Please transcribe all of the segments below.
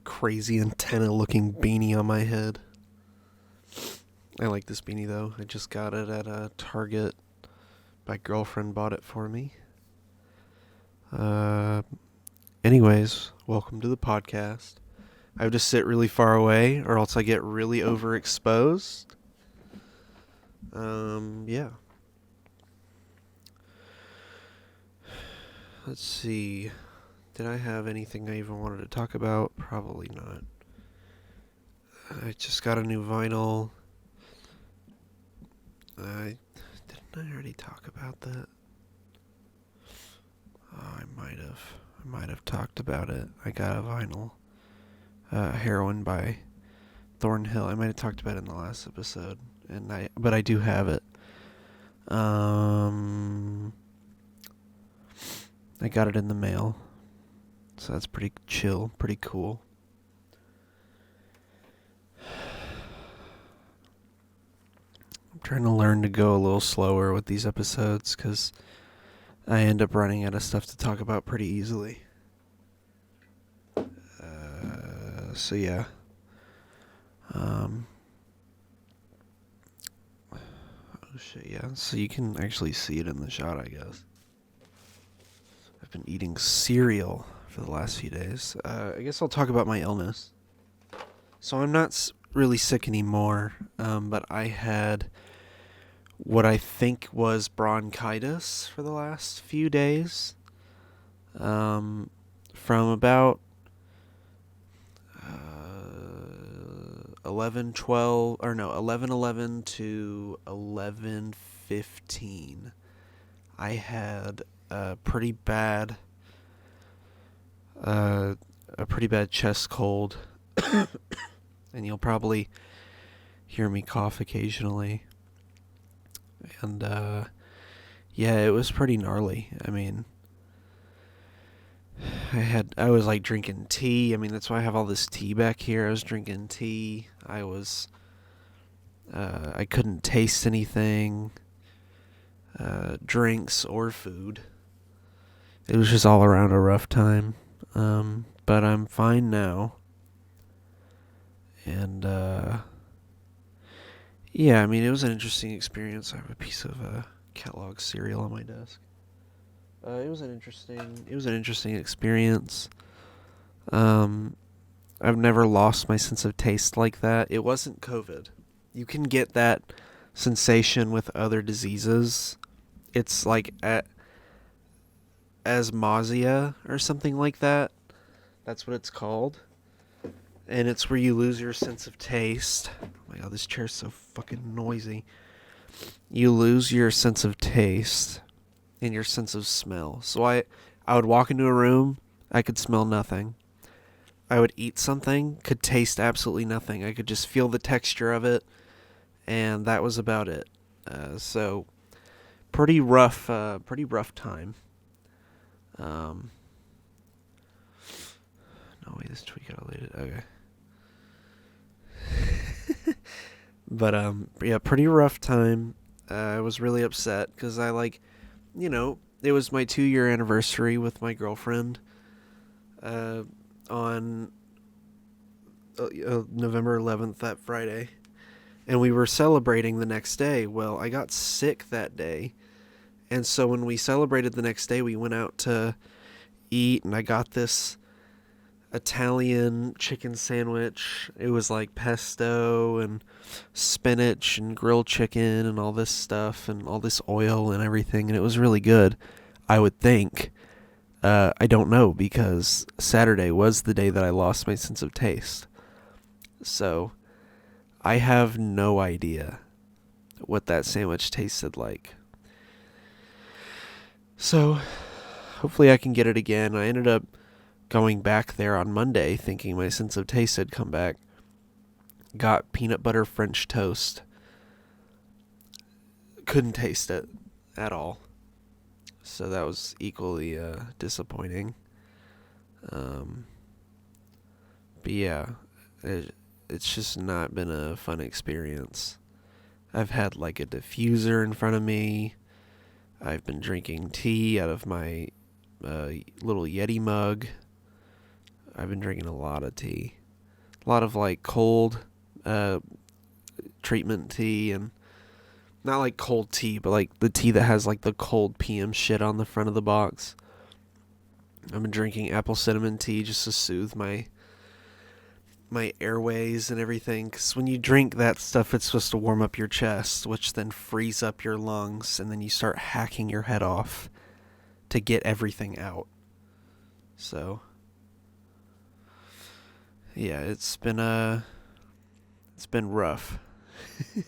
crazy antenna-looking beanie on my head. I like this beanie, though. I just got it at a Target. My girlfriend bought it for me. Anyways, welcome to the podcast. I have to sit really far away, or else I get really overexposed. Yeah. Let's see. Did I have anything I even wanted to talk about? Probably not. I just got a new vinyl. Didn't I already talk about that? Oh, I might have talked about it. I got a vinyl. Heroin by Thornhill. I might have talked about it in the last episode, but I do have it. I got it in the mail, so that's pretty chill, pretty cool. I'm trying to learn to go a little slower with these episodes, because I end up running out of stuff to talk about pretty easily. So yeah. Oh shit, yeah. So you can actually see it in the shot, I guess. I've been eating cereal for the last few days. I guess I'll talk about my illness. So I'm not really sick anymore, but I had what I think was bronchitis for the last few days. From about 11:11 to 11:15. I had a pretty bad chest cold, and you'll probably hear me cough occasionally. And yeah, it was pretty gnarly. I mean, I was like drinking tea. I mean, that's why I have all this tea back here. I was drinking tea. I couldn't taste anything, drinks or food. It was just all around a rough time. But I'm fine now. And yeah, I mean, it was an interesting experience. I have a piece of Kellogg's cereal on my desk. It was an interesting experience. I've never lost my sense of taste like that. It wasn't COVID. You can get that sensation with other diseases. It's like asthmasia or something like that. That's what it's called. And it's where you lose your sense of taste. Oh my god, this chair's so fucking noisy. You lose your sense of taste and your sense of smell. So I would walk into a room, I could smell nothing. I would eat something, could taste absolutely nothing. I could just feel the texture of it, and that was about it. So pretty rough time. No, wait, this tweet got deleted. Okay. But yeah, pretty rough time. I was really upset because it was my 2-year anniversary with my girlfriend on November 11th, that Friday. And we were celebrating the next day. Well, I got sick that day. And so when we celebrated the next day, we went out to eat, and I got this Italian chicken sandwich. It was like pesto and spinach and grilled chicken and all this stuff and all this oil and everything, and it was really good, I would think. I don't know, because Saturday was the day that I lost my sense of taste. So I have no idea what that sandwich tasted like. So hopefully I can get it again. I ended up going back there on Monday thinking my sense of taste had come back. Got peanut butter French toast. Couldn't taste it at all. So that was equally disappointing. But yeah, it's just not been a fun experience. I've had like a diffuser in front of me. I've been drinking tea out of my little Yeti mug. I've been drinking a lot of tea. A lot of like cold treatment tea, and not like cold tea, but like the tea that has like the cold PM shit on the front of the box. I've been drinking apple cinnamon tea just to soothe my airways and everything, because when you drink that stuff, it's supposed to warm up your chest, which then frees up your lungs, and then you start hacking your head off to get everything out. So yeah, it's been rough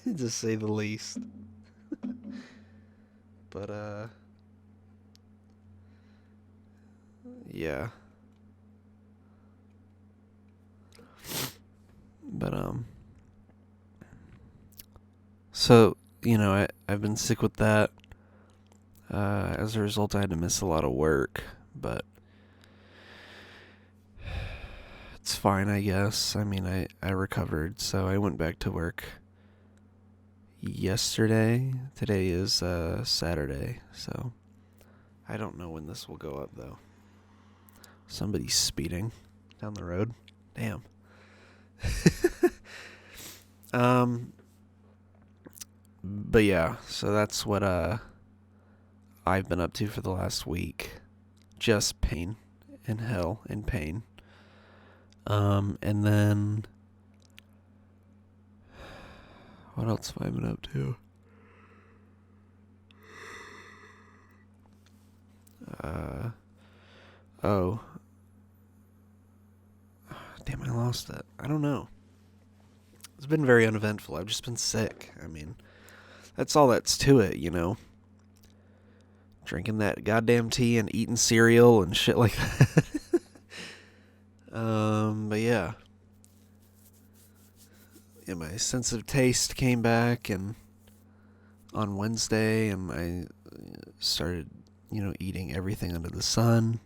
to say the least. But yeah. But so, I've been sick with that. As a result, I had to miss a lot of work, but it's fine, I guess. I mean, I recovered, so I went back to work yesterday. Today is Saturday, so I don't know when this will go up, though. Somebody's speeding down the road. Damn. But yeah, so that's what I've been up to for the last week. Just pain and hell and pain. And then what else have I been up to? Oh. Damn, I lost it. I don't know. It's been very uneventful. I've just been sick. I mean, that's all that's to it, Drinking that goddamn tea and eating cereal and shit like that. But yeah. Yeah, my sense of taste came back and on Wednesday, and I started, eating everything under the sun.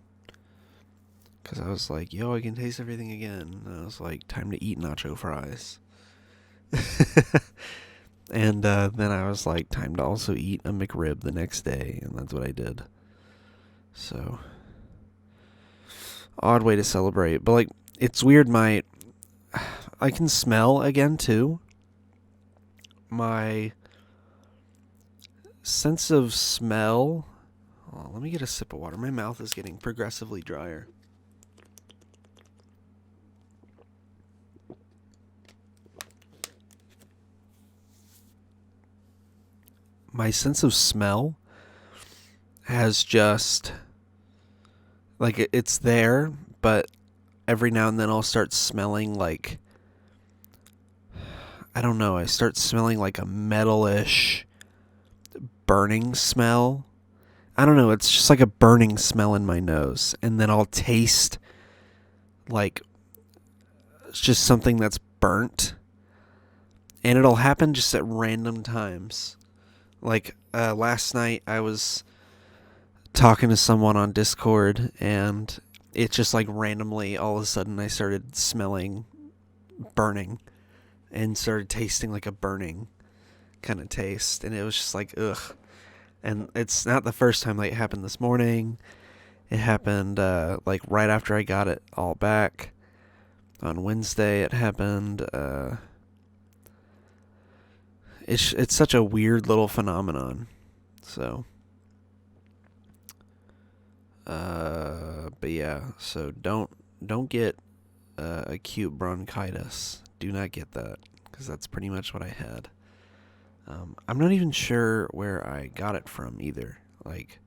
Because I was like, yo, I can taste everything again. And I was like, time to eat nacho fries. And then I was like, time to also eat a McRib the next day. And that's what I did. So, odd way to celebrate. But, like, it's weird. I can smell again, too. My sense of smell. Oh, let me get a sip of water. My mouth is getting progressively drier. My sense of smell has just, like, it's there, but every now and then I'll start smelling like, I don't know, I start smelling like a metalish burning smell. I don't know, it's just like a burning smell in my nose. And then I'll taste like just something that's burnt. And it'll happen just at random times. Like last night I was talking to someone on Discord, and it just like randomly all of a sudden I started smelling burning and started tasting like a burning kind of taste, and it was just like ugh. And it's not the first time. Like, it happened this morning. It happened like right after I got it all back on Wednesday. It happened. It's such a weird little phenomenon. So but yeah, so don't get acute bronchitis. Do not get that, because that's pretty much what I had. I'm not even sure where I got it from either. Like,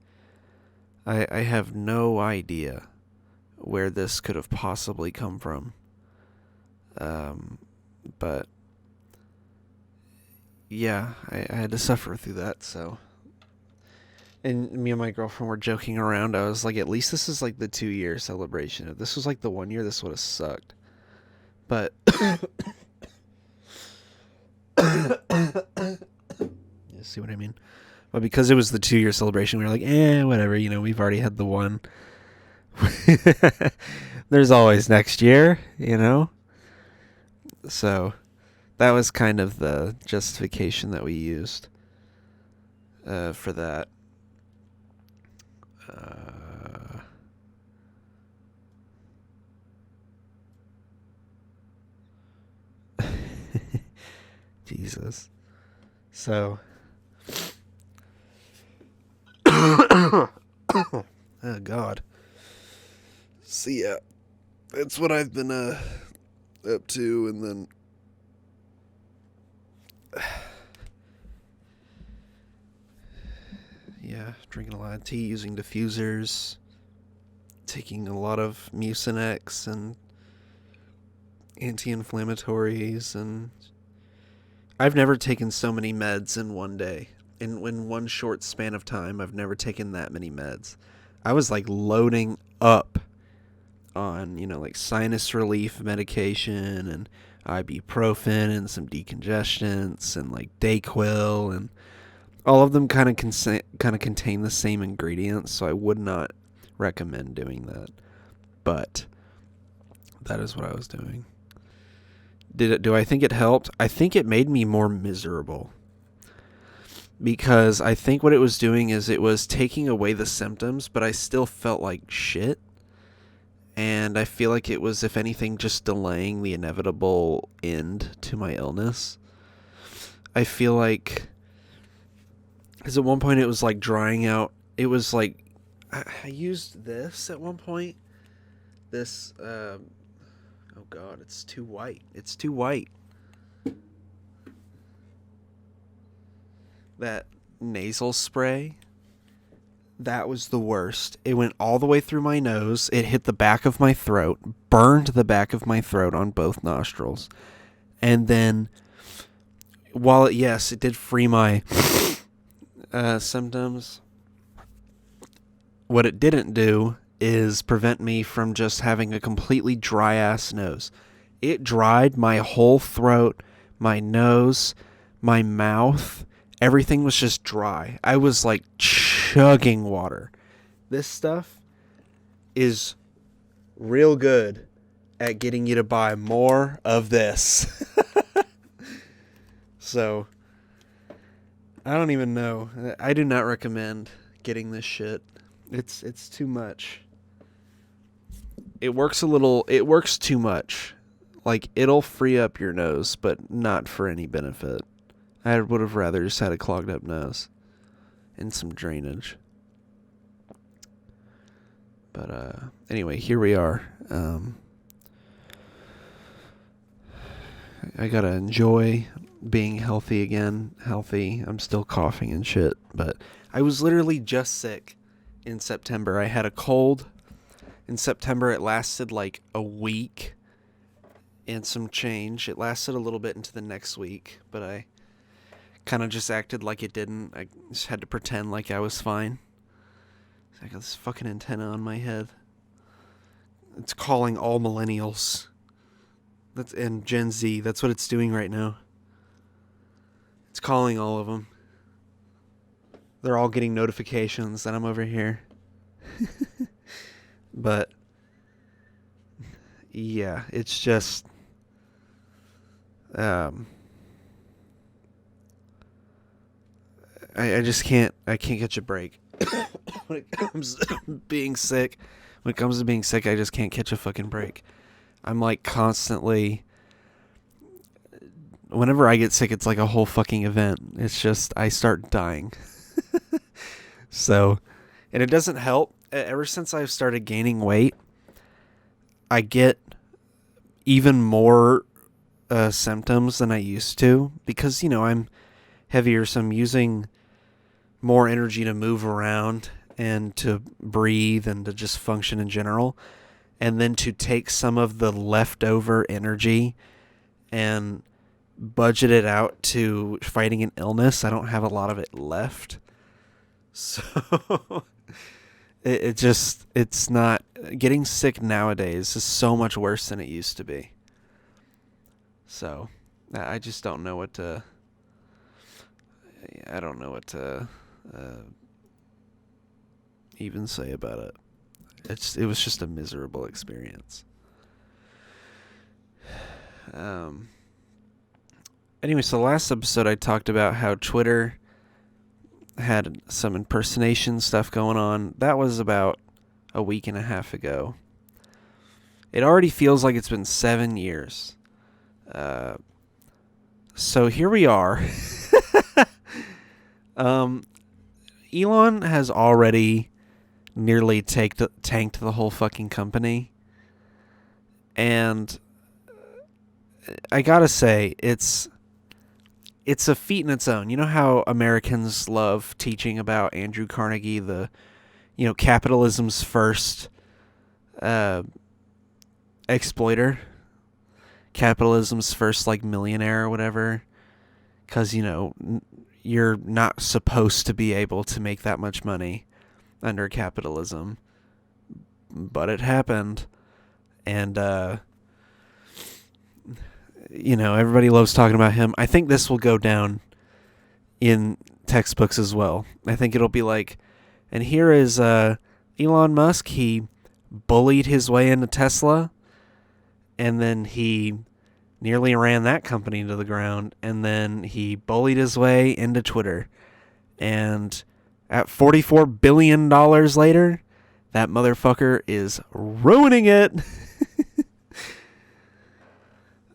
I have no idea where this could have possibly come from. But yeah, I had to suffer through that, so. And me and my girlfriend were joking around. I was like, at least this is like the 2-year celebration. If this was like the 1 year, this would have sucked. But you see what I mean? But because it was the 2-year celebration, we were like, whatever, we've already had the one. There's always next year, So that was kind of the justification that we used for that. Jesus. So, oh God. So yeah, that's what I've been up to, and then yeah, drinking a lot of tea, using diffusers, taking a lot of Mucinex and anti-inflammatories, and I've never taken so many meds in one day. In one short span of time, I've never taken that many meds. I was like loading up on, like sinus relief medication and ibuprofen and some decongestants and like Dayquil, and all of them kind of contain the same ingredients, so I would not recommend doing that. But that is what I was doing. Do I think it helped? I think it made me more miserable. Because I think what it was doing is it was taking away the symptoms, but I still felt like shit. And I feel like it was, if anything, just delaying the inevitable end to my illness. I feel like, because at one point it was like drying out. It was like, I used this at one point. This, oh God, it's too white. It's too white. That nasal spray, that was the worst. It went all the way through my nose. It hit the back of my throat, burned the back of my throat on both nostrils. And then, while it did free my symptoms, what it didn't do is prevent me from just having a completely dry-ass nose. It dried my whole throat, my nose, my mouth. Everything was just dry. I was like chugging water. This stuff is real good at getting you to buy more of this. So, I don't even know. I do not recommend getting this shit. It's too much. It works too much. Like, it'll free up your nose, but not for any benefit. I would have rather just had a clogged up nose and some drainage. But anyway, here we are. I gotta enjoy being healthy again. I'm still coughing and shit, but I was literally just sick in September. I had a cold. In September, it lasted like a week and some change. It lasted a little bit into the next week, but I kind of just acted like it didn't. I just had to pretend like I was fine. I got this fucking antenna on my head. It's calling all millennials. And Gen Z. That's what it's doing right now. It's calling all of them. They're all getting notifications that I'm over here. But yeah, it's just I just can't catch a break. When it comes to being sick, I just can't catch a fucking break. I'm like constantly, whenever I get sick, it's like a whole fucking event. It's just, I start dying. So, and it doesn't help. Ever since I've started gaining weight, I get even more symptoms than I used to, because, I'm heavier, so I'm using more energy to move around and to breathe and to just function in general. And then to take some of the leftover energy and budget it out to fighting an illness, I don't have a lot of it left. So it's not, getting sick nowadays is so much worse than it used to be. So I just don't know what to, even say about it. It was just a miserable experience. Anyway, so last episode I talked about how Twitter had some impersonation stuff going on. That was about a week and a half ago. It already feels like it's been 7 years. So here we are. Elon has already nearly tanked the whole fucking company. And I gotta say, it's a feat in its own. You know how Americans love teaching about Andrew Carnegie, the, capitalism's first exploiter, capitalism's first, millionaire or whatever, because, you're not supposed to be able to make that much money under capitalism. But it happened. And, everybody loves talking about him. I think this will go down in textbooks as well. I think it'll be like, and here is Elon Musk. He bullied his way into Tesla, and then he nearly ran that company to the ground, and then he bullied his way into Twitter. And at $44 billion later, that motherfucker is ruining it.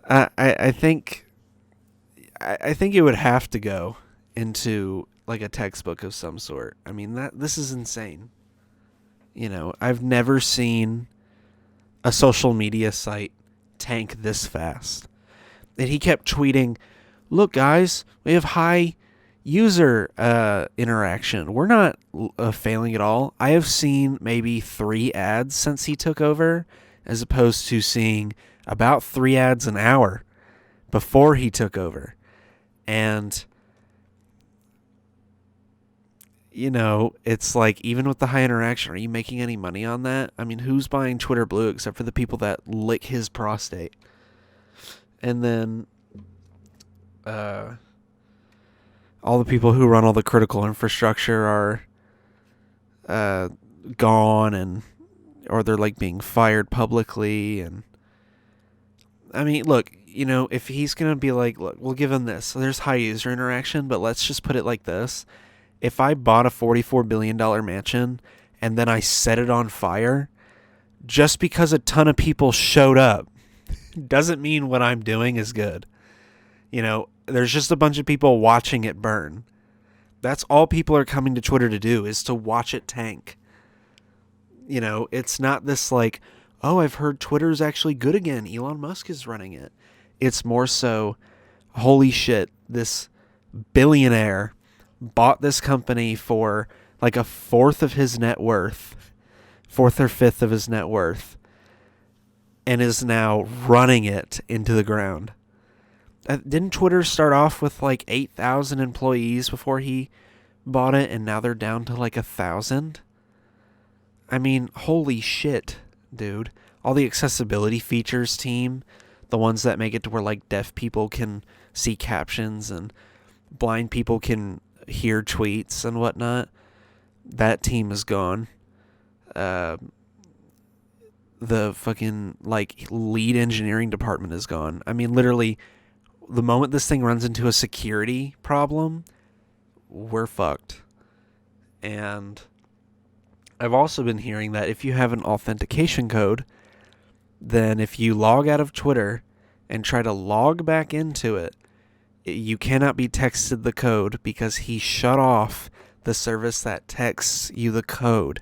I think it would have to go into like a textbook of some sort. I mean, this is insane. I've never seen a social media site tank this fast. And he kept tweeting, "Look, guys, we have high user interaction. We're not failing at all. I have seen maybe 3 ads since he took over, as opposed to seeing about 3 ads an hour before he took over." And, it's like, even with the high interaction, are you making any money on that? I mean, who's buying Twitter Blue except for the people that lick his prostate? And then all the people who run all the critical infrastructure are gone, or they're being fired publicly. And I mean, look, if he's gonna be like, look, we'll give him this. So there's high user interaction, but let's just put it like this: if I bought a $44 billion mansion and then I set it on fire, just because a ton of people showed up doesn't mean what I'm doing is good. There's just a bunch of people watching it burn. That's all people are coming to Twitter to do, is to watch it tank. It's not this like, oh, I've heard Twitter's actually good again, Elon Musk is running it. It's more so, holy shit, this billionaire bought this company for like a fourth or fifth of his net worth, and is now running it into the ground. Didn't Twitter start off with like 8,000 employees before he bought it, and now they're down to like 1,000? I mean, holy shit, dude. All the accessibility features team, the ones that make it to where like deaf people can see captions and blind people can hear tweets and whatnot, that team is gone. The fucking like lead engineering department is gone. I mean, literally, the moment this thing runs into a security problem, we're fucked. And I've also been hearing that if you have an authentication code, then if you log out of Twitter and try to log back into it, you cannot be texted the code because he shut off the service that texts you the code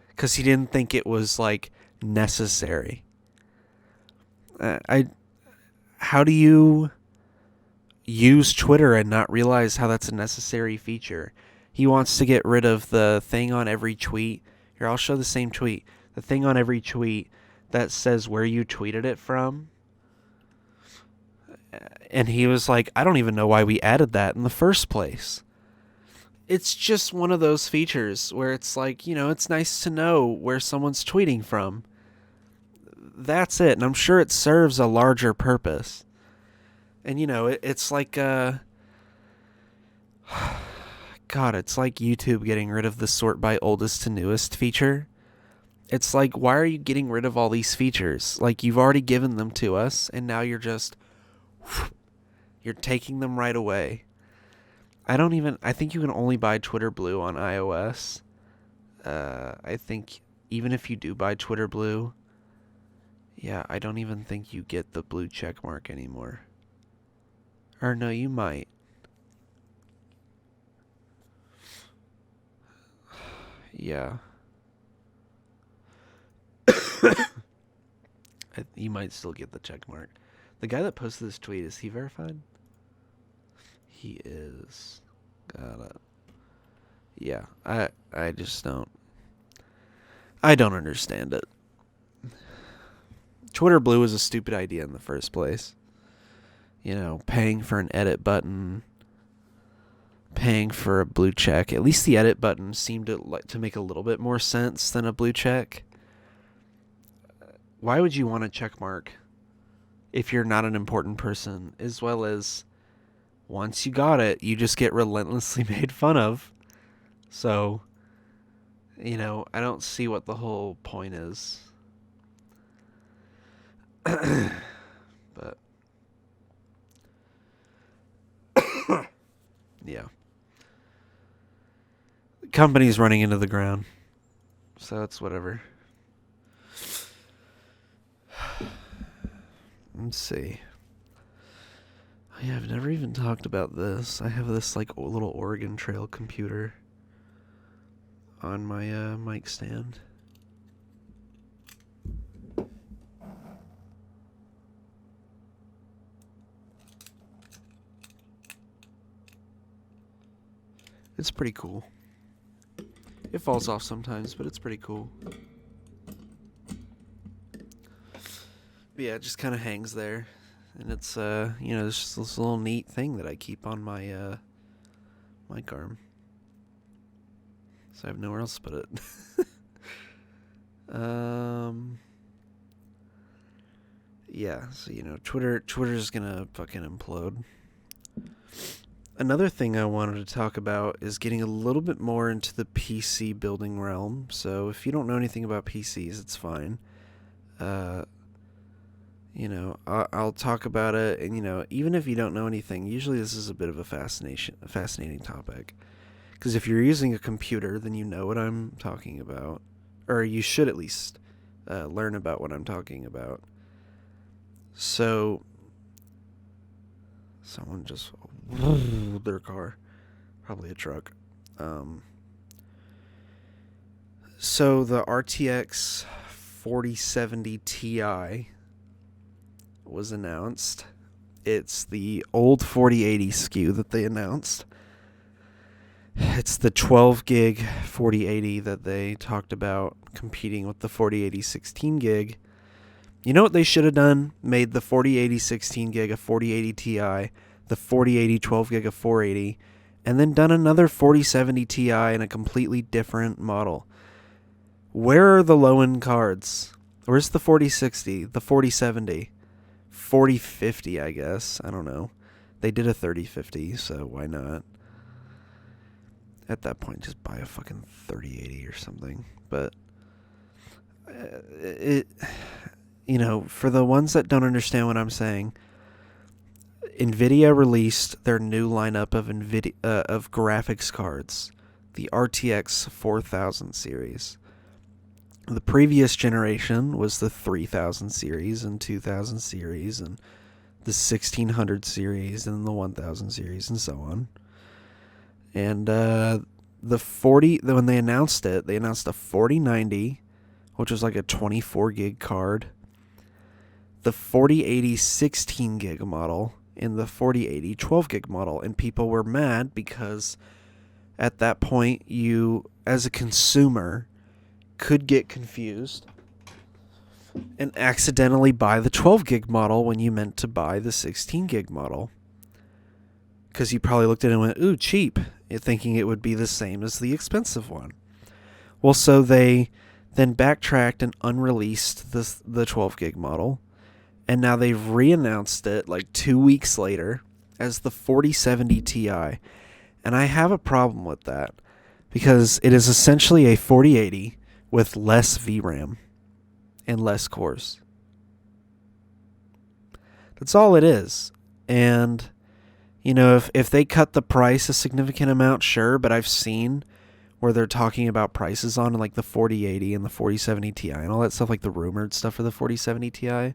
because he didn't think it was like necessary. How do you use Twitter and not realize how that's a necessary feature? He wants to get rid of the thing on every tweet. Here, I'll show the same tweet. The thing on every tweet that says where you tweeted it from. And he was like, I don't even know why we added that in the first place. It's just one of those features where it's like, it's nice to know where someone's tweeting from. That's it. And I'm sure it serves a larger purpose. And, it's like, God, it's like YouTube getting rid of the sort by oldest to newest feature. It's like, why are you getting rid of all these features? Like, you've already given them to us, and now you're taking them right away. I think you can only buy Twitter Blue on iOS. I think even if you do buy Twitter Blue, I don't even think you get the blue check mark anymore. Or no, you might. Yeah. You might still get the check mark. The guy that posted this tweet, is he verified? He is. Got it. Yeah, I just don't. I don't understand it. Twitter Blue was a stupid idea in the first place. You know, paying for an edit button, paying for a blue check. At least the edit button seemed to make a little bit more sense than a blue check. Why would you want a check mark if you're not an important person? As well as, once you got it, you just get relentlessly made fun of. So, you know, I don't see what the whole point is. But yeah. The company's running into the ground. So it's whatever. Let's see. Oh, yeah, I've never even talked about this. I have this like little Oregon Trail computer on my mic stand. It's pretty cool. It falls off sometimes, but it's pretty cool. But yeah, it just kind of hangs there. And it's, you know, it's just this little neat thing that I keep on my mic arm. So I have nowhere else to put it. Yeah, so, you know, Twitter's gonna fucking implode. Another thing I wanted to talk about is getting a little bit more into the PC building realm. So if you don't know anything about PCs, it's fine. You know, I'll talk about it, and, you know, even if you don't know anything, usually this is a bit of a fascinating topic. Because if you're using a computer, then you know what I'm talking about. Or you should at least learn about what I'm talking about. So, someone just their car, probably a truck. So the RTX 4070 Ti was announced. It's the old 4080 SKU that they announced. It's the 12 gig 4080 that they talked about competing with the 4080 16 gig. You know what they should have done? Made the 4080 16 gig a 4080 Ti, the 4080 12 gig a 480, and then done another 4070 Ti in a completely different model. Where are the low-end cards? Where's the 4060, the 4070, 4050, I guess? I don't know. They did a 3050, so why not? At that point, just buy a fucking 3080 or something. But you know, for the ones that don't understand what I'm saying, NVIDIA released their new lineup of of graphics cards, the RTX 4000 series. The previous generation was the 3000 series and 2000 series and the 1600 series and the 1000 series and so on. And when they announced it, they announced a 4090, which was like a 24 gig card, the 4080 16 gig model, and the 4080 12 gig model. And people were mad because at that point, you, as a consumer, could get confused and accidentally buy the 12 gig model when you meant to buy the 16 gig model. Because you probably looked at it and went, ooh, cheap, thinking it would be the same as the expensive one. Well, so they then backtracked and unreleased the 12 gig model. And now they've re-announced it like 2 weeks later as the 4070 Ti. And I have a problem with that because it is essentially a 4080 with less VRAM and less cores. That's all it is. And, you know, if they cut the price a significant amount, sure, but I've seen where they're talking about prices on like the 4080 and the 4070 Ti and all that stuff, like the rumored stuff for the 4070 Ti.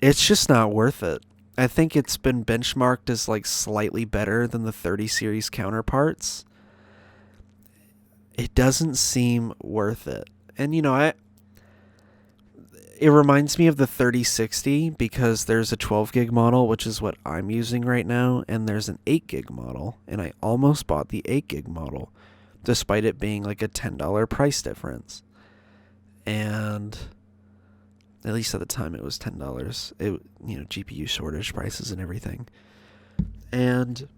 It's just not worth it. I think it's been benchmarked as like slightly better than the 30 series counterparts. It doesn't seem worth it. And it reminds me of the 3060 because there's a 12 gig model, which is what I'm using right now, and there's an 8 gig model, and I almost bought the 8 gig model despite it being like a $10 price difference. And at least at the time it was $10. GPU shortage prices and everything. And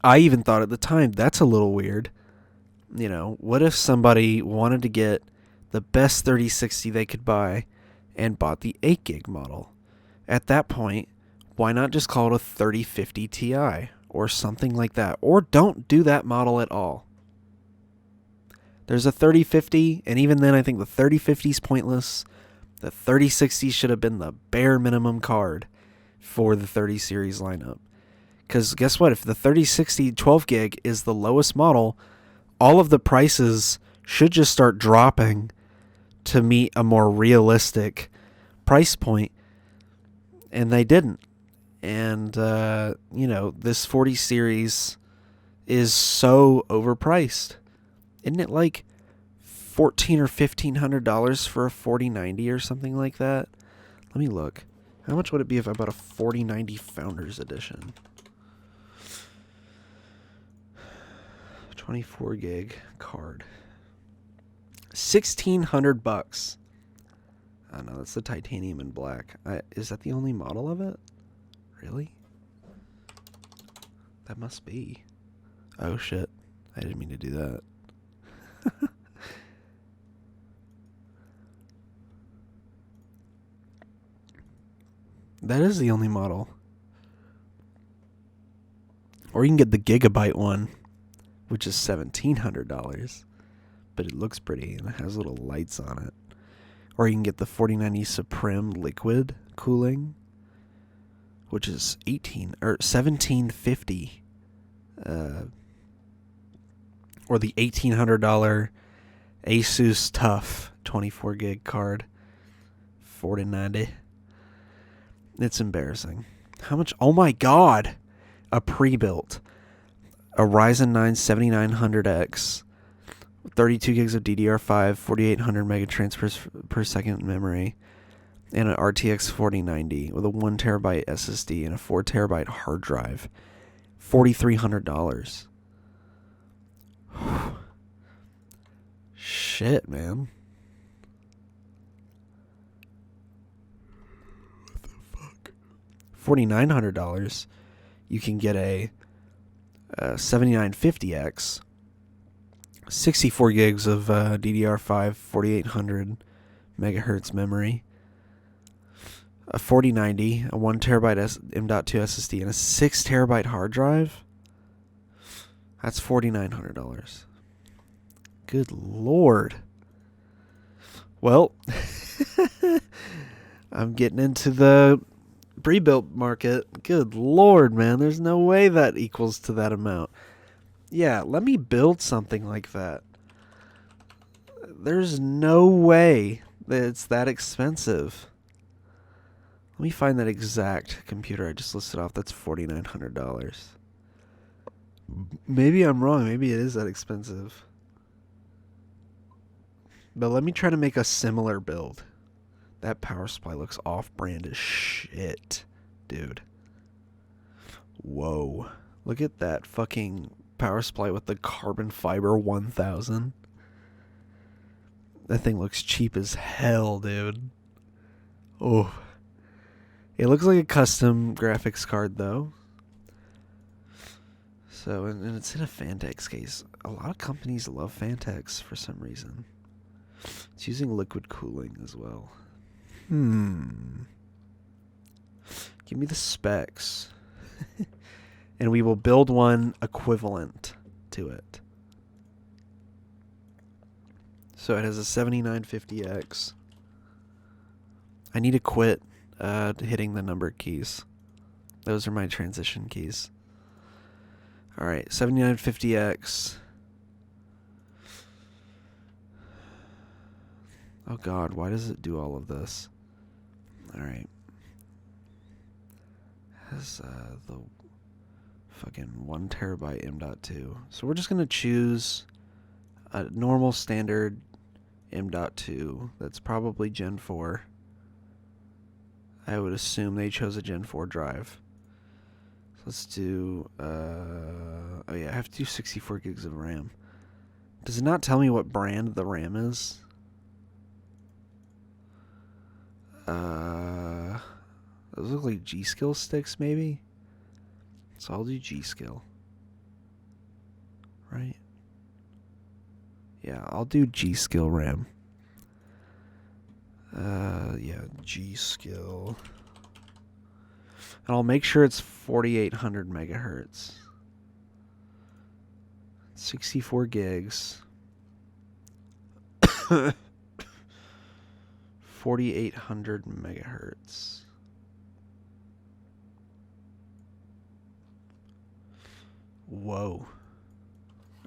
I even thought at the time, that's a little weird. What if somebody wanted to get the best 3060 they could buy and bought the 8 gig model? At that point, why not just call it a 3050 Ti or something like that? Or don't do that model at all. There's a 3050, and even then I think the 3050 is pointless. The 3060 should have been the bare minimum card for the 30 series lineup. Because guess what? If the 3060 12 gig is the lowest model, all of the prices should just start dropping to meet a more realistic price point. And they didn't. And, this 40 series is so overpriced. Isn't it like $1,400 or $1,500 for a 4090 or something like that? Let me look. How much would it be if I bought a 4090 Founders Edition? 24 gig card. $1,600. I don't know, that's the titanium in black. Is that the only model of it? Really? That must be. Oh shit. I didn't mean to do that. That is the only model. Or you can get the Gigabyte one, which is $1,700, but it looks pretty and it has little lights on it. Or you can get the 4090 Supreme Liquid Cooling, which is $1,750. Or the $1,800 Asus TUF 24 gig card, $490. It's embarrassing. How much? Oh my god! A pre-built. A Ryzen 9 7900X. 32 gigs of DDR5, 4800 megatransfers per second memory, and an RTX 4090 with a 1 terabyte SSD and a 4 terabyte hard drive. $4,300. Shit, man. What the fuck? $4,900. You can get a 7950X, 64 gigs of DDR5, 4800 megahertz memory, a 4090, a 1 terabyte M.2 SSD, and a 6 terabyte hard drive. That's $4,900. Good lord. Well, I'm getting into the pre-built market. Good lord, man. There's no way that equals to that amount. Yeah, let me build something like that. There's no way that it's that expensive. Let me find that exact computer I just listed off. That's $4,900. Maybe I'm wrong. Maybe it is that expensive. But let me try to make a similar build. That power supply looks off-brand as shit, dude. Whoa. Look at that fucking power supply with the carbon fiber 1000. That thing looks cheap as hell, dude. Oh. It looks like a custom graphics card, though. So, and it's in a Phanteks case. A lot of companies love Phanteks for some reason. It's using liquid cooling as well. Give me the specs. And we will build one equivalent to it. So it has a 7950X. I need to quit hitting the number keys. Those are my transition keys. Alright, 7950X. Oh god, why does it do all of this? Alright. is the fucking 1 terabyte M.2. So we're just going to choose a normal standard M.2 that's probably Gen 4. I would assume they chose a Gen 4 drive. So let's do, oh yeah, I have to do 64 gigs of RAM. Does it not tell me what brand the RAM is? Those look like G.Skill sticks, maybe? So I'll do G.Skill. Right? Yeah, I'll do G.Skill RAM. Yeah, G.Skill. And I'll make sure it's 4800 megahertz. 64 gigs. 4800 megahertz. Whoa.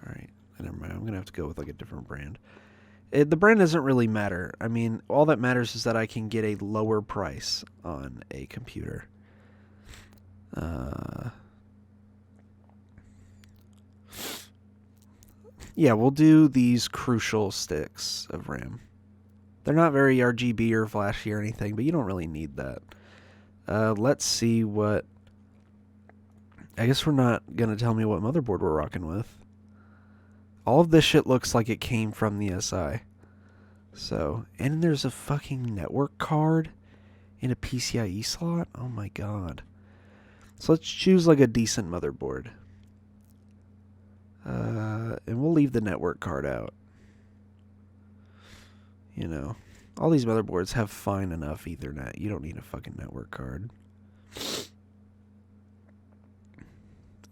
Alright, never mind. I'm going to have to go with like a different brand. The brand doesn't really matter. I mean, all that matters is that I can get a lower price on a computer. Yeah, we'll do these Crucial sticks of RAM. They're not very RGB or flashy or anything, but you don't really need that. Let's see what... I guess we're not going to tell me what motherboard we're rocking with. All of this shit looks like it came from the SI. So, and there's a fucking network card in a PCIe slot? Oh my god. So let's choose like a decent motherboard. And we'll leave the network card out. You know, all these motherboards have fine enough Ethernet. You don't need a fucking network card.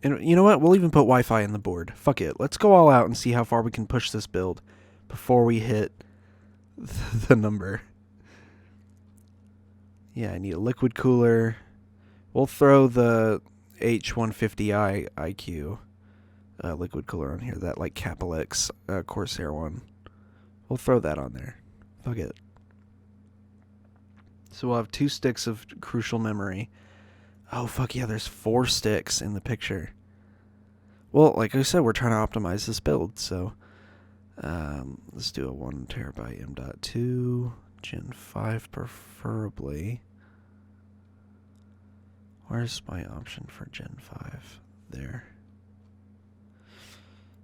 And you know what? We'll even put Wi-Fi in the board. Fuck it. Let's go all out and see how far we can push this build before we hit the number. Yeah, I need a liquid cooler. We'll throw the H150i iQ liquid cooler on here. That like Capalex Corsair one. We'll throw that on there. Fuck it. So we'll have 2 sticks of Crucial memory. Oh, fuck yeah, there's 4 sticks in the picture. Well, like I said, we're trying to optimize this build, so let's do a 1 terabyte M.2, Gen 5 preferably. Where's my option for Gen 5? There.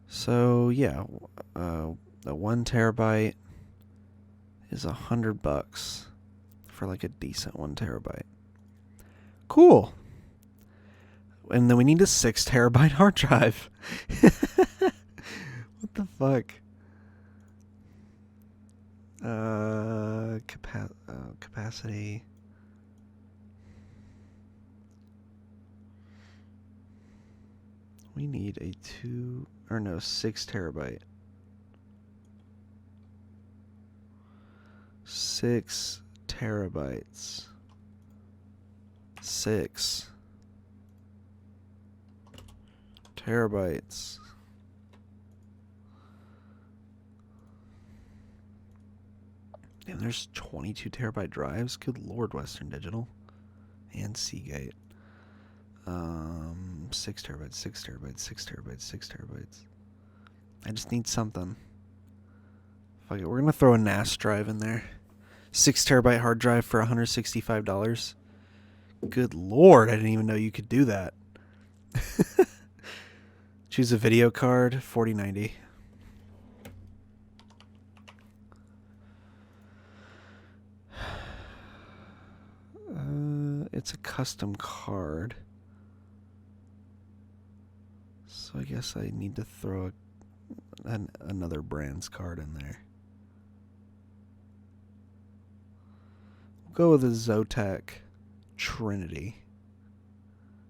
So, yeah, the 1 terabyte is $100 for like a decent 1 terabyte. Cool. And then we need a 6 terabyte hard drive. What the fuck? Capacity. We need a 6 terabyte. 6 terabytes. 6 terabytes. Damn, there's 22 terabyte drives. Good lord, Western Digital. And Seagate. 6 terabytes, 6 terabytes, 6 terabytes, 6 terabytes. I just need something. Fuck it, we're gonna throw a NAS drive in there. 6 terabyte hard drive for $165. Good lord, I didn't even know you could do that. Choose a video card, 4090. It's a custom card. So I guess I need to throw another brand's card in there. We'll go with a Zotac Trinity.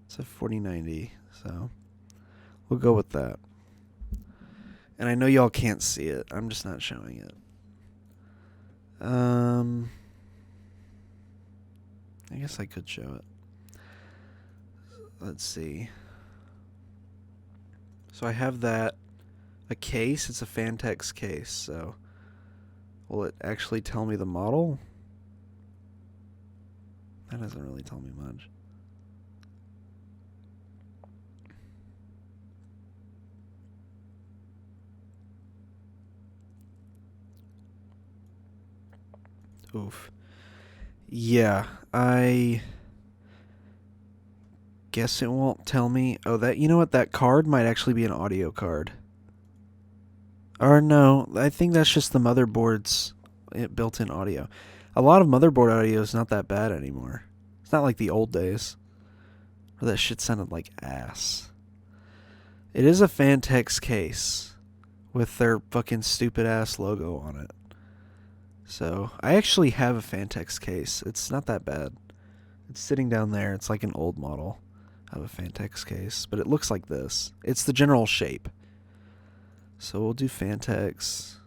It's a 4090, so we'll go with that. And I know y'all can't see it. I'm just not showing it. I guess I could show it. Let's see. So I have that. A case. It's a Fantex case. So will it actually tell me the model? That doesn't really tell me much. Oof. Yeah, I guess it won't tell me. Oh, you know what? That card might actually be an audio card. Or no, I think that's just the motherboard's built-in audio. A lot of motherboard audio is not that bad anymore. It's not like the old days where that shit sounded like ass. It is a Fantex case with their fucking stupid ass logo on it. So, I actually have a Fantex case. It's not that bad. It's sitting down there. It's like an old model of a Fantex case, but it looks like this. It's the general shape. So we'll do Fantex.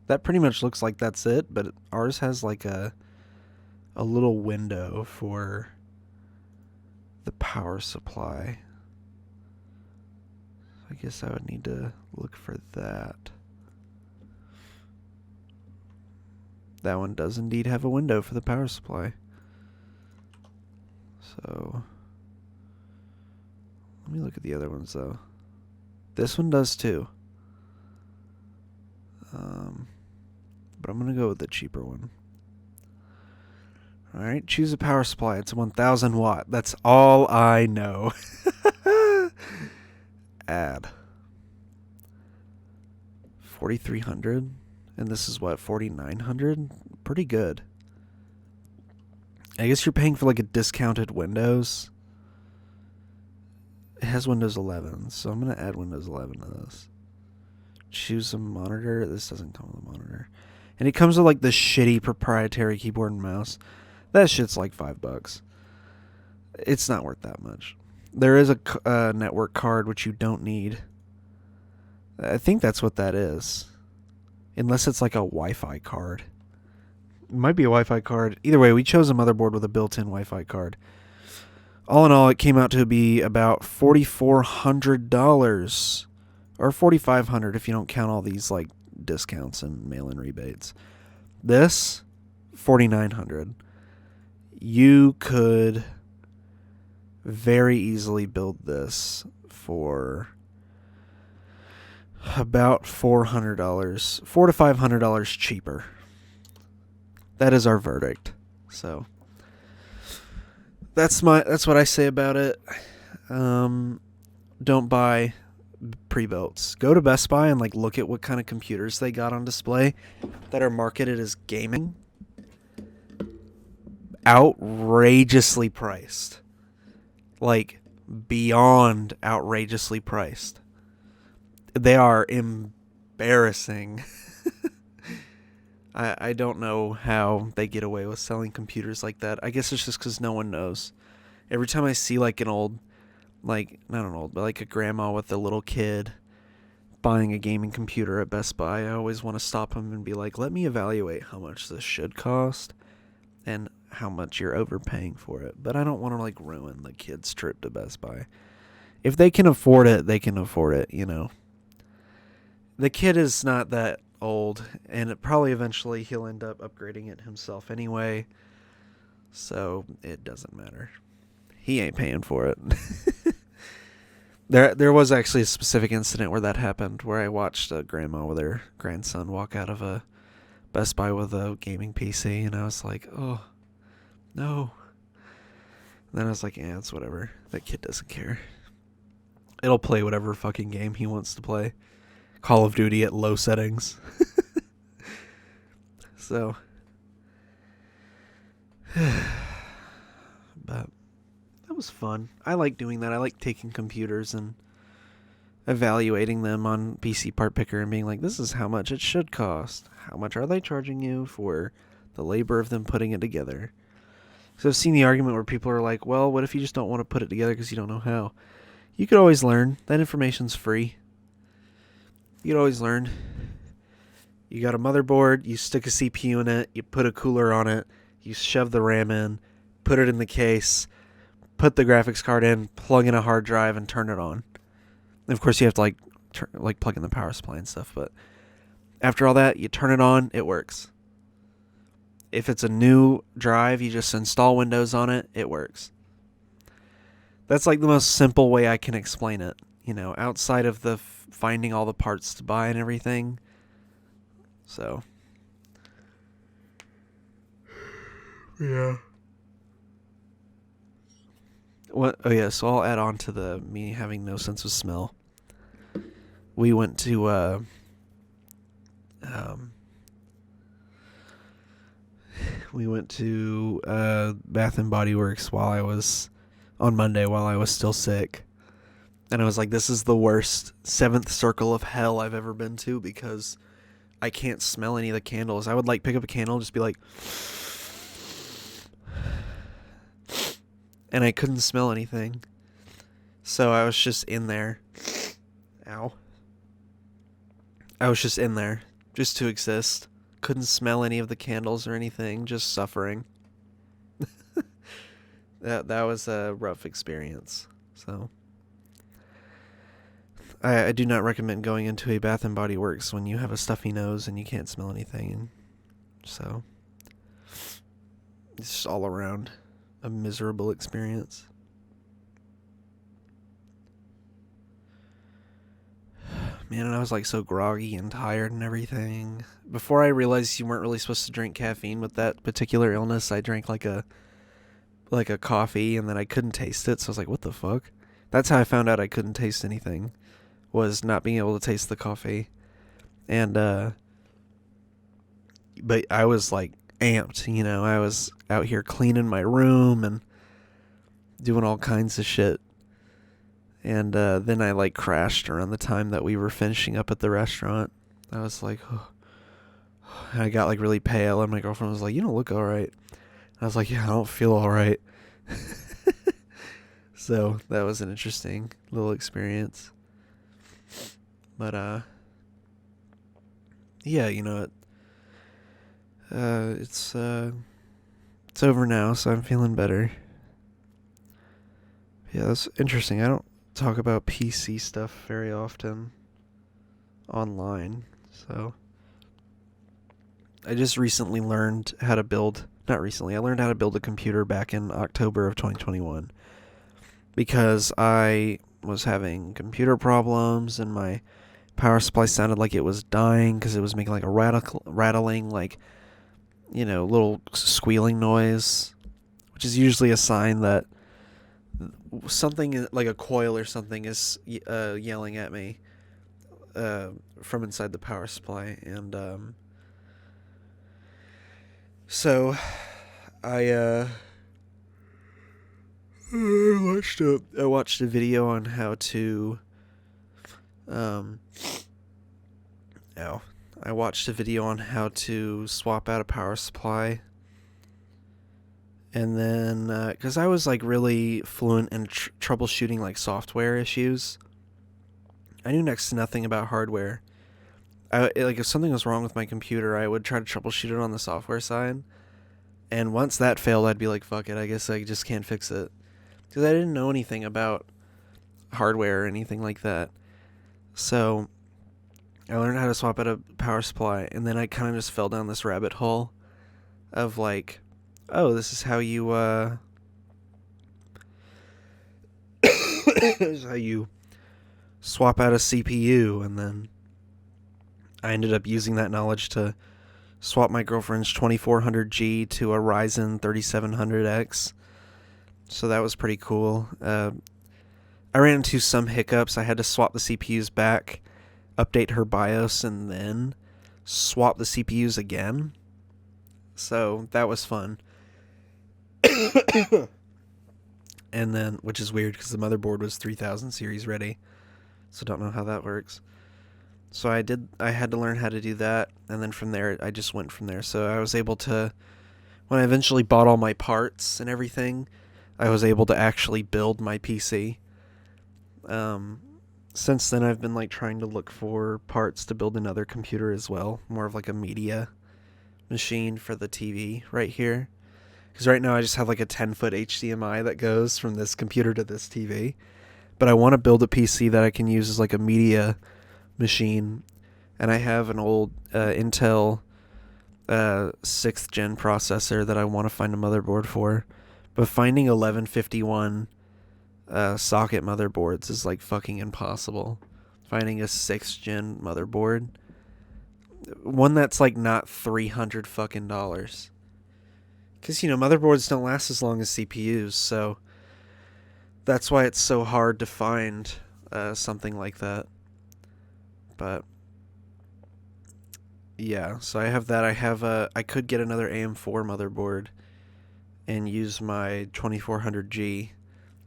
That pretty much looks like that's it, but ours has like a little window for the power supply. I guess I would need to look for that. That one does indeed have a window for the power supply. So, let me look at the other ones though. This one does too. But I'm going to go with the cheaper one. Alright, choose a power supply. It's a 1000 watt. That's all I know. Add. 4300. And this is what, 4900? Pretty good. I guess you're paying for like a discounted Windows. It has Windows 11, so I'm going to add Windows 11 to this. Choose a monitor. This doesn't come with a monitor. And it comes with like the shitty proprietary keyboard and mouse. That shit's like $5. It's not worth that much. There is a network card, which you don't need. I think that's what that is. Unless it's like a Wi-Fi card. It might be a Wi-Fi card. Either way, we chose a motherboard with a built-in Wi-Fi card. All in all, it came out to be about $4,400. Or $4,500 if you don't count all these like discounts and mail-in rebates. This, $4,900. You could very easily build this for about $400, $400 to $500 cheaper. That is our verdict. So that's what I say about it. Don't buy pre-builts. Go to Best Buy and like look at what kind of computers they got on display that are marketed as gaming. Outrageously priced. Like beyond outrageously priced. They are embarrassing. I don't know how they get away with selling computers like that. I guess it's just because no one knows. Every time I see like an old, like, not an old, but like a grandma with a little kid buying a gaming computer at Best Buy, I always want to stop them and be like, let me evaluate how much this should cost and how much you're overpaying for it. But I don't want to like ruin the kid's trip to Best Buy. If they can afford it, they can afford it, you know. The kid is not that old, and it probably eventually he'll end up upgrading it himself anyway, so it doesn't matter. He ain't paying for it. There was actually a specific incident where that happened, where I watched a grandma with her grandson walk out of a Best Buy with a gaming PC, and I was like, oh, no. And then I was like, yeah, it's whatever. That kid doesn't care. It'll play whatever fucking game he wants to play. Call of Duty at low settings. So, but that was fun. I like doing that. I like taking computers and evaluating them on PC Part Picker and being like, this is how much it should cost. How much are they charging you for the labor of them putting it together? So I've seen the argument where people are like, well, what if you just don't want to put it together because you don't know how? You could always learn. That information's free. You could always learn. You got a motherboard, you stick a CPU in it, you put a cooler on it, you shove the RAM in, put it in the case, put the graphics card in, plug in a hard drive, and turn it on. And of course, you have to like plug in the power supply and stuff, but after all that, you turn it on, it works. If it's a new drive, you just install Windows on it, it works. That's like the most simple way I can explain it. You know, outside of the finding all the parts to buy and everything. So, yeah. What? Oh yeah. So I'll add on to the me having no sense of smell. We went to Bath and Body Works on Monday while I was still sick. And I was like, this is the worst seventh circle of hell I've ever been to because I can't smell any of the candles. I would like pick up a candle and just be like, and I couldn't smell anything. So I was just in there. Ow. I was just in there just to exist. Couldn't smell any of the candles or anything, just suffering. That was a rough experience. So I do not recommend going into a Bath and Body Works when you have a stuffy nose and you can't smell anything. And so it's just all around a miserable experience. Man, and I was like so groggy and tired and everything. Before I realized you weren't really supposed to drink caffeine with that particular illness, I drank like a coffee and then I couldn't taste it. So I was like, what the fuck? That's how I found out I couldn't taste anything, was not being able to taste the coffee. And, but I was like amped, you know, I was out here cleaning my room and doing all kinds of shit. And then I like crashed around the time that we were finishing up at the restaurant. I was like, oh. And I got like really pale and my girlfriend was like, you don't look all right. I was like, yeah, I don't feel all right. So that was an interesting little experience. But yeah, you know, it's over now, so I'm feeling better. Yeah, that's interesting. I don't talk about PC stuff very often online, so I just recently learned how to build, not recently, I learned how to build a computer back in October of 2021 because I was having computer problems and my power supply sounded like it was dying because it was making like a rattling, like, you know, little squealing noise, which is usually a sign that something like a coil or something is yelling at me from inside the power supply. And so I watched a video on how to I watched a video on how to swap out a power supply. And then, because I was like really fluent in troubleshooting like software issues, I knew next to nothing about hardware. Like if something was wrong with my computer, I would try to troubleshoot it on the software side. And once that failed, I'd be like, fuck it, I guess I just can't fix it. Because I didn't know anything about hardware or anything like that. So I learned how to swap out a power supply, and then I kind of just fell down this rabbit hole of like, oh, this is how you, this is how you swap out a CPU, and then I ended up using that knowledge to swap my girlfriend's 2400G to a Ryzen 3700X, so that was pretty cool. I ran into some hiccups. I had to swap the CPUs back, update her BIOS, and then swap the CPUs again, so that was fun. And then, which is weird because the motherboard was 3000 series ready, so don't know how that works. So I had to learn how to do that, and then from there I just went from there. So I was able to, when I eventually bought all my parts and everything, I was able to actually build my PC. Since then I've been like trying to look for parts to build another computer as well, more of like a media machine for the TV right here. Because right now I just have like a 10-foot HDMI that goes from this computer to this TV. But I want to build a PC that I can use as like a media machine. And I have an old Intel 6th gen processor that I want to find a motherboard for. But finding 1151 socket motherboards is like fucking impossible. finding a 6th gen motherboard. One that's like not $300 fucking dollars. Because, motherboards don't last as long as CPUs, so that's why it's so hard to find something like that. But yeah, so I have that. I could get another AM4 motherboard and use my 2400G,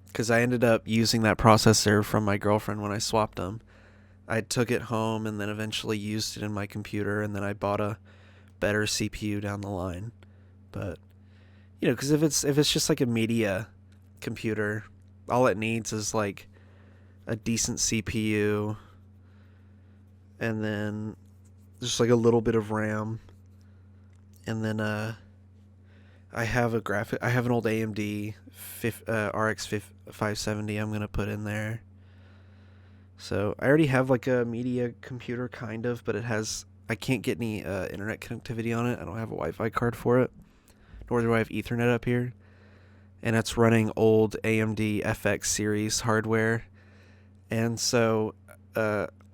because I ended up using that processor from my girlfriend when I swapped them. I took it home and then eventually used it in my computer, and then I bought a better CPU down the line. But because if it's just like a media computer, all it needs is like a decent CPU, and then just like a little bit of RAM, and then I have an old AMD RX 570 I'm gonna put in there. So I already have like a media computer kind of, but I can't get any internet connectivity on it. I don't have a Wi-Fi card for it, nor do I have Ethernet up here, and it's running old AMD FX series hardware, and so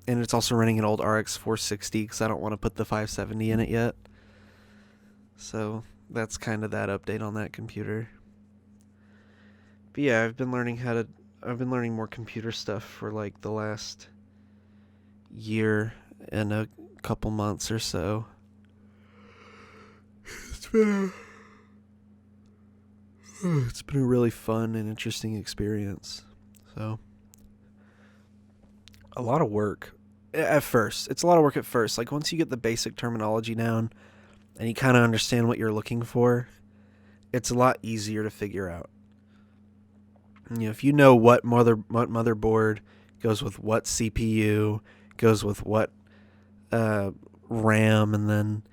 and it's also running an old RX 460 because I don't want to put the 570 in it yet. So that's kind of that update on that computer. But yeah, I've been learning more computer stuff for like the last year and a couple months or so. It's been a really fun and interesting experience. So a lot of work at first. It's a lot of work at first. Like once you get the basic terminology down and you kind of understand what you're looking for, it's a lot easier to figure out. If you know what motherboard goes with what CPU, goes with what RAM, and then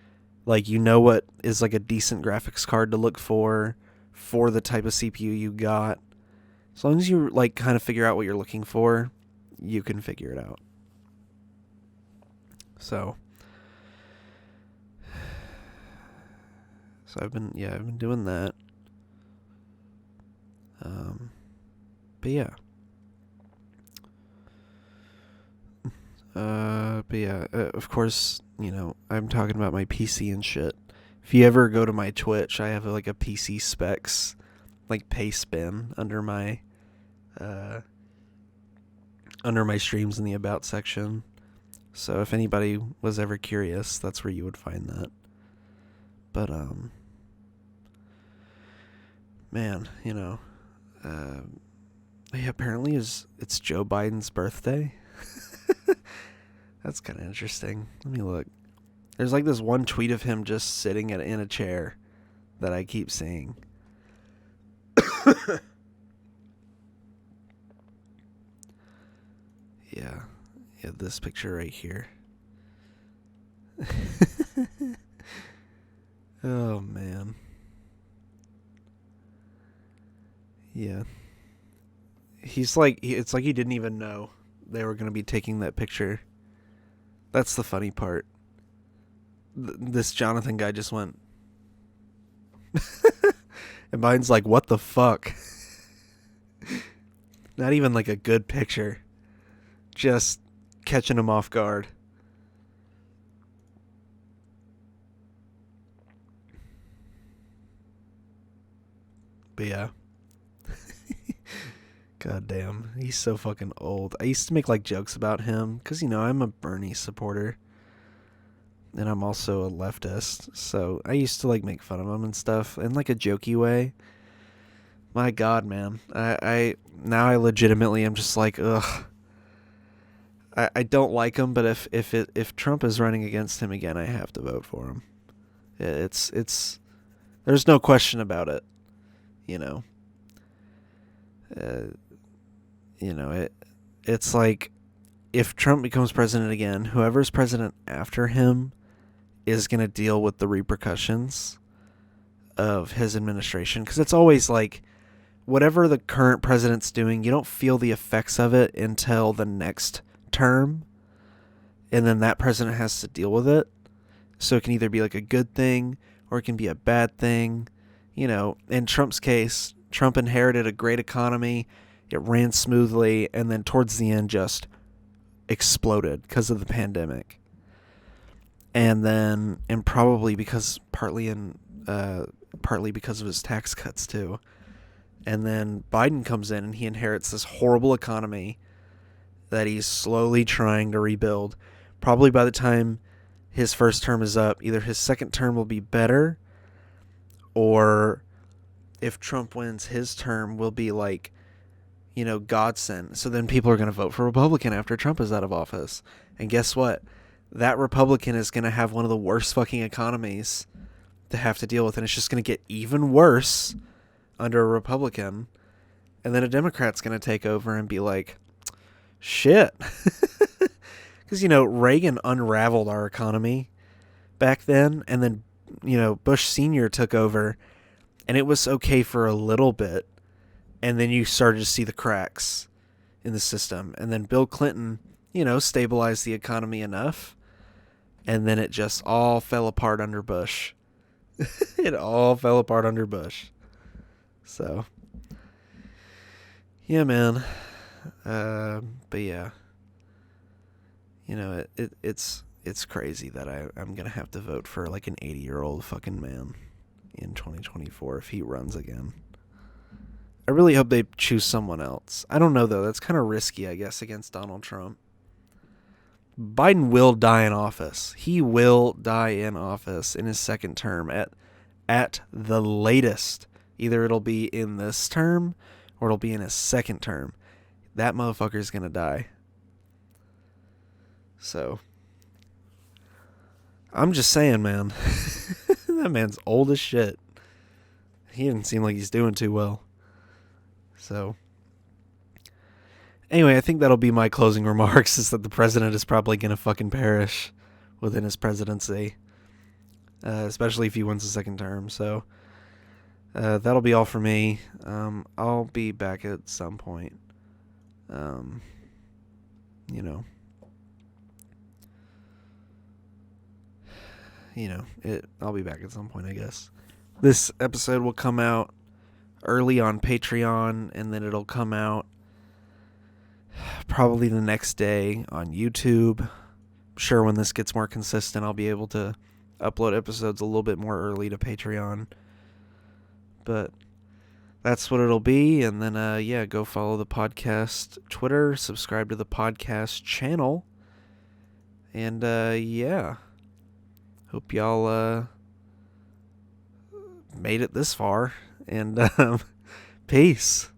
like what is like a decent graphics card to look for the type of CPU you got. As long as you like kind of figure out what you're looking for, you can figure it out. So I've been doing that. But yeah. Of course, I'm talking about my PC and shit. If you ever go to my Twitch, I have like a PC specs, like paste bin under my streams in the about section. So if anybody was ever curious, that's where you would find that. But man, apparently it's Joe Biden's birthday. That's kind of interesting. Let me look. There's like this one tweet of him just sitting in a chair that I keep seeing. Yeah, this picture right here. Oh man. Yeah. It's like he didn't even know they were going to be taking that picture. That's the funny part. This Jonathan guy just went. And Biden's like, what the fuck? Not even like a good picture. Just catching him off guard. But yeah. God damn, he's so fucking old. I used to make like jokes about him because I'm a Bernie supporter, and I'm also a leftist, so I used to like make fun of him and stuff in like a jokey way. My God, man, I now I legitimately am just like, ugh. I don't like him, but if Trump is running against him again, I have to vote for him. It's there's no question about it, It's like if Trump becomes president again, whoever's president after him is going to deal with the repercussions of his administration. Because it's always like whatever the current president's doing, you don't feel the effects of it until the next term. And then that president has to deal with it. So it can either be like a good thing or it can be a bad thing. In Trump's case, Trump inherited a great economy. It ran smoothly, and then towards the end, just exploded because of the pandemic. And probably partly because of his tax cuts too. And then Biden comes in and he inherits this horrible economy that he's slowly trying to rebuild. Probably by the time his first term is up, either his second term will be better, or if Trump wins, his term will be like, godsend. So then people are going to vote for Republican after Trump is out of office. And guess what? That Republican is going to have one of the worst fucking economies to have to deal with, and it's just going to get even worse under a Republican. And then a Democrat's going to take over and be like, shit. Because, Reagan unraveled our economy back then, and then, Bush Sr. took over, and it was okay for a little bit, and then you started to see the cracks in the system. And then Bill Clinton, stabilized the economy enough, and then it just all fell apart under Bush. It all fell apart under Bush. So, yeah, man. But yeah, it's crazy that I'm gonna have to vote for like an 80-year-old fucking man in 2024 if he runs again. I really hope they choose someone else. I don't know though. That's kind of risky, I guess, against Donald Trump. Biden will die in office. He will die in office in his second term at the latest. Either it'll be in this term or it'll be in his second term. That motherfucker's gonna die. So, I'm just saying, man. That man's old as shit. He doesn't seem like he's doing too well. So, anyway, I think that'll be my closing remarks, is that the president is probably gonna fucking perish within his presidency. Especially if he wins the second term. So, that'll be all for me. I'll be back at some point. I'll be back at some point, I guess. This episode will come out early on Patreon, and then it'll come out probably the next day on YouTube. I'm sure when this gets more consistent, I'll be able to upload episodes a little bit more early to Patreon. But that's what it'll be. And then, go follow the podcast Twitter, subscribe to the podcast channel. And, hope y'all made it this far. And peace.